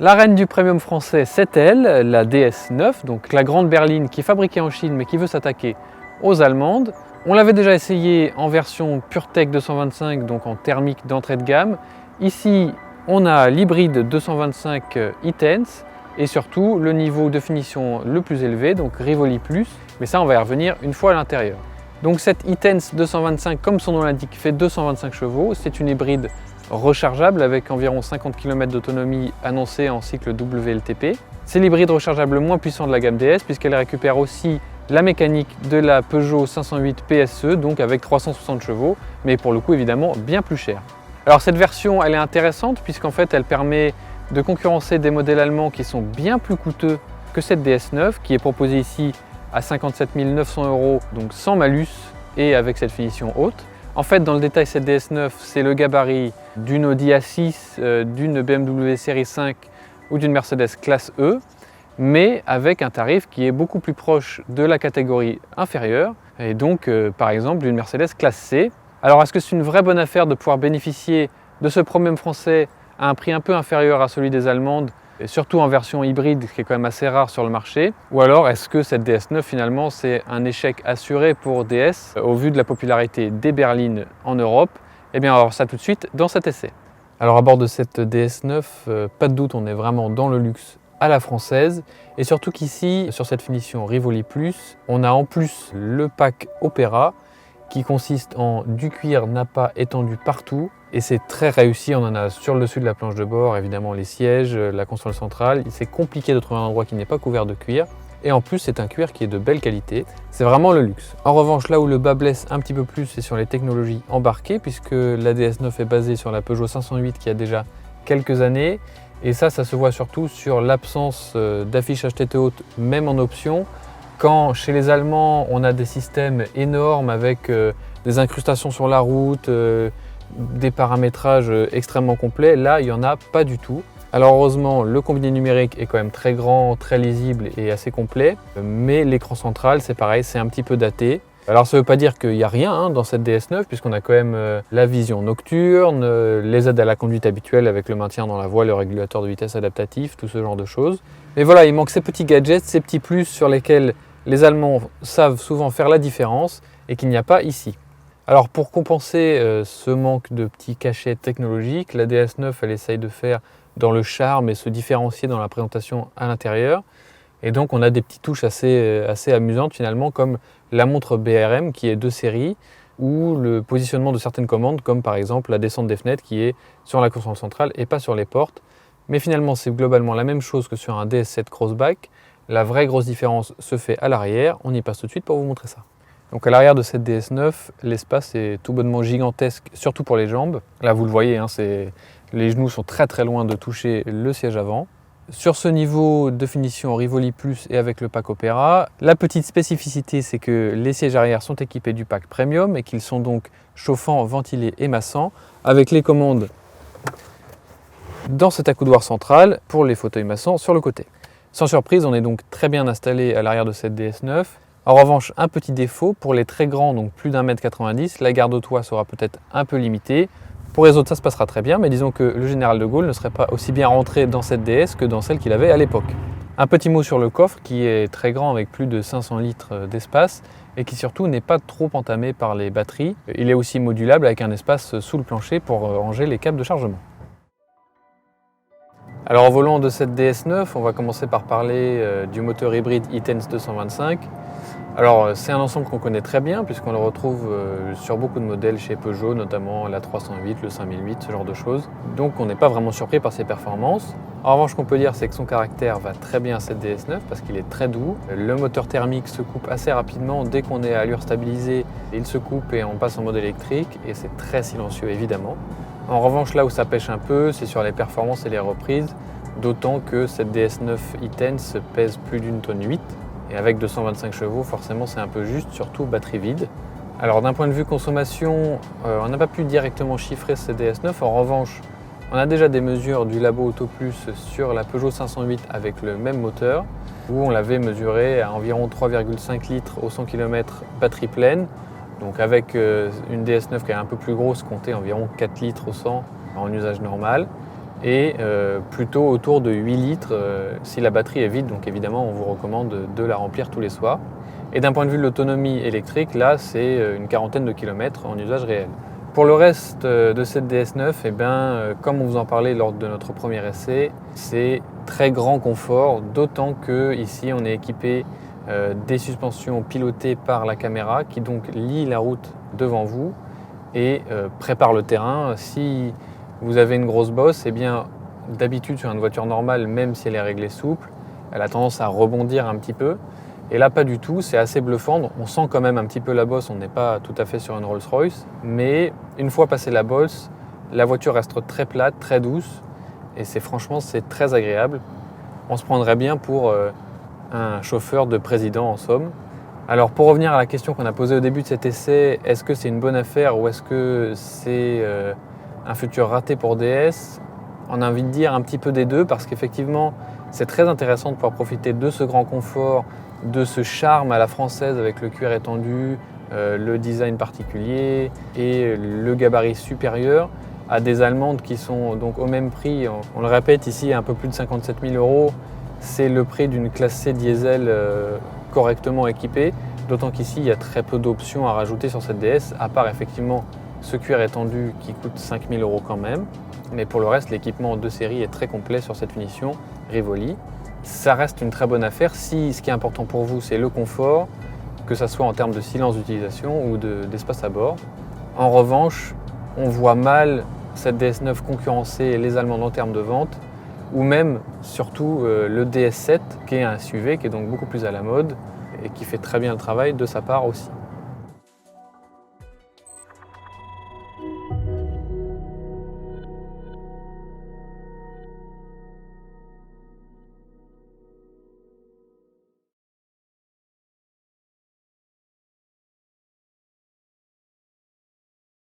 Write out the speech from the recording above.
La reine du premium français, c'est elle, la DS9, donc la grande berline qui est fabriquée en Chine mais qui veut s'attaquer aux allemandes. On l'avait déjà essayé en version PureTech 225, donc en thermique d'entrée de gamme. Ici, on a l'hybride 225 e-Tense et surtout le niveau de finition le plus élevé, donc Rivoli Plus, mais ça on va y revenir une fois à l'intérieur. Donc cette e-Tense 225, comme son nom l'indique, fait 225 chevaux, c'est une hybride rechargeable avec environ 50 km d'autonomie annoncée en cycle WLTP. C'est l'hybride rechargeable le moins puissant de la gamme DS puisqu'elle récupère aussi la mécanique de la Peugeot 508 PSE, donc avec 360 chevaux, mais pour le coup évidemment bien plus cher. Alors cette version elle est intéressante puisqu'en fait elle permet de concurrencer des modèles allemands qui sont bien plus coûteux que cette DS9 qui est proposée ici à 57 900 €, donc sans malus et avec cette finition haute. En fait, dans le détail, cette DS9, c'est le gabarit d'une Audi A6, d'une BMW série 5 ou d'une Mercedes classe E, mais avec un tarif qui est beaucoup plus proche de la catégorie inférieure, et donc par exemple d'une Mercedes classe C. Alors est-ce que c'est une vraie bonne affaire de pouvoir bénéficier de ce premium français à un prix un peu inférieur à celui des allemandes, et surtout en version hybride qui est quand même assez rare sur le marché? Ou alors est-ce que cette DS9 finalement c'est un échec assuré pour DS au vu de la popularité des berlines en Europe? Eh bien on va voir ça tout de suite dans cet essai. Alors à bord de cette DS9, pas de doute, on est vraiment dans le luxe à la française et surtout qu'ici sur cette finition Rivoli Plus, on a en plus le pack Opera qui consiste en du cuir nappa étendu partout. Et c'est très réussi, on en a sur le dessus de la planche de bord, évidemment les sièges, la console centrale. C'est compliqué de trouver un endroit qui n'est pas couvert de cuir. Et en plus, c'est un cuir qui est de belle qualité. C'est vraiment le luxe. En revanche, là où le bas blesse un petit peu plus, c'est sur les technologies embarquées, puisque la DS9 est basée sur la Peugeot 508 qui a déjà quelques années. Et ça se voit surtout sur l'absence d'affichage tête haute, même en option. Quand chez les Allemands, on a des systèmes énormes avec des incrustations sur la route, des paramétrages extrêmement complets, là il n'y en a pas du tout. Alors heureusement le combiné numérique est quand même très grand, très lisible et assez complet, mais l'écran central c'est pareil, c'est un petit peu daté. Alors ça ne veut pas dire qu'il n'y a rien dans cette DS9 puisqu'on a quand même la vision nocturne, les aides à la conduite habituelles avec le maintien dans la voie, le régulateur de vitesse adaptatif, tout ce genre de choses. Mais voilà, il manque ces petits gadgets, ces petits plus sur lesquels les Allemands savent souvent faire la différence et qu'il n'y a pas ici. Alors pour compenser ce manque de petits cachets technologiques, la DS9 elle essaye de faire dans le charme et se différencier dans la présentation à l'intérieur. Et donc on a des petites touches assez amusantes finalement comme la montre BRM qui est de série ou le positionnement de certaines commandes comme par exemple la descente des fenêtres qui est sur la console centrale et pas sur les portes. Mais finalement c'est globalement la même chose que sur un DS7 Crossback. La vraie grosse différence se fait à l'arrière. On y passe tout de suite pour vous montrer ça. Donc à l'arrière de cette DS9, l'espace est tout bonnement gigantesque, surtout pour les jambes. Là vous le voyez, hein, les genoux sont très très loin de toucher le siège avant. Sur ce niveau de finition Rivoli Plus et avec le pack Opera, la petite spécificité c'est que les sièges arrière sont équipés du pack Premium et qu'ils sont donc chauffants, ventilés et massants avec les commandes dans cet accoudoir central pour les fauteuils massants sur le côté. Sans surprise, on est donc très bien installé à l'arrière de cette DS9. En revanche, un petit défaut, pour les très grands, donc plus d'1,90 m, la garde au toit sera peut-être un peu limitée. Pour les autres, ça se passera très bien, mais disons que le général de Gaulle ne serait pas aussi bien rentré dans cette DS que dans celle qu'il avait à l'époque. Un petit mot sur le coffre qui est très grand avec plus de 500 litres d'espace et qui surtout n'est pas trop entamé par les batteries. Il est aussi modulable avec un espace sous le plancher pour ranger les câbles de chargement. Alors au volant de cette DS9, on va commencer par parler du moteur hybride e-Tense 225. Alors c'est un ensemble qu'on connaît très bien puisqu'on le retrouve sur beaucoup de modèles chez Peugeot, notamment la 308, le 5008, ce genre de choses. Donc on n'est pas vraiment surpris par ses performances. En revanche, ce qu'on peut dire, c'est que son caractère va très bien à cette DS9 parce qu'il est très doux. Le moteur thermique se coupe assez rapidement dès qu'on est à allure stabilisée. Il se coupe et on passe en mode électrique et c'est très silencieux évidemment. En revanche, là où ça pêche un peu, c'est sur les performances et les reprises, d'autant que cette DS9 e-Tense pèse plus d'1,8 tonne. Et avec 225 chevaux, forcément c'est un peu juste, surtout batterie vide. Alors d'un point de vue consommation, on n'a pas pu directement chiffrer cette DS9. En revanche, on a déjà des mesures du labo Auto Plus sur la Peugeot 508 avec le même moteur, où on l'avait mesuré à environ 3,5 litres au 100 km batterie pleine. Donc avec une DS9 qui est un peu plus grosse, comptait environ 4 litres au 100 en usage normal. et plutôt autour de 8 litres si la batterie est vide. Donc évidemment, on vous recommande de la remplir tous les soirs. Et d'un point de vue de l'autonomie électrique, là, c'est une quarantaine de kilomètres en usage réel. Pour le reste de cette DS9, eh bien, comme on vous en parlait lors de notre premier essai, c'est très grand confort, d'autant que ici on est équipé des suspensions pilotées par la caméra qui donc lie la route devant vous et prépare le terrain. Si vous avez une grosse bosse, eh bien, d'habitude sur une voiture normale, même si elle est réglée souple, elle a tendance à rebondir un petit peu. Et là, pas du tout, c'est assez bluffant. On sent quand même un petit peu la bosse, on n'est pas tout à fait sur une Rolls-Royce. Mais une fois passé la bosse, la voiture reste très plate, très douce. Et franchement, c'est très agréable. On se prendrait bien pour un chauffeur de président en somme. Alors pour revenir à la question qu'on a posée au début de cet essai, est-ce que c'est une bonne affaire ou est-ce que c'est un futur raté pour DS? On a envie de dire un petit peu des deux parce qu'effectivement, c'est très intéressant de pouvoir profiter de ce grand confort, de ce charme à la française avec le cuir étendu, le design particulier et le gabarit supérieur à des allemandes qui sont donc au même prix. On le répète ici, un peu plus de 57 000 €. C'est le prix d'une classe C diesel correctement équipée, d'autant qu'ici il y a très peu d'options à rajouter sur cette DS, à part effectivement ce cuir étendu qui coûte 5 000 € quand même. Mais pour le reste, l'équipement de série est très complet sur cette finition Rivoli. Ça reste une très bonne affaire si ce qui est important pour vous c'est le confort, que ce soit en termes de silence d'utilisation ou d'espace à bord. En revanche, on voit mal cette DS9 concurrencer les Allemandes en termes de vente, ou même surtout le DS7 qui est un SUV qui est donc beaucoup plus à la mode et qui fait très bien le travail de sa part aussi.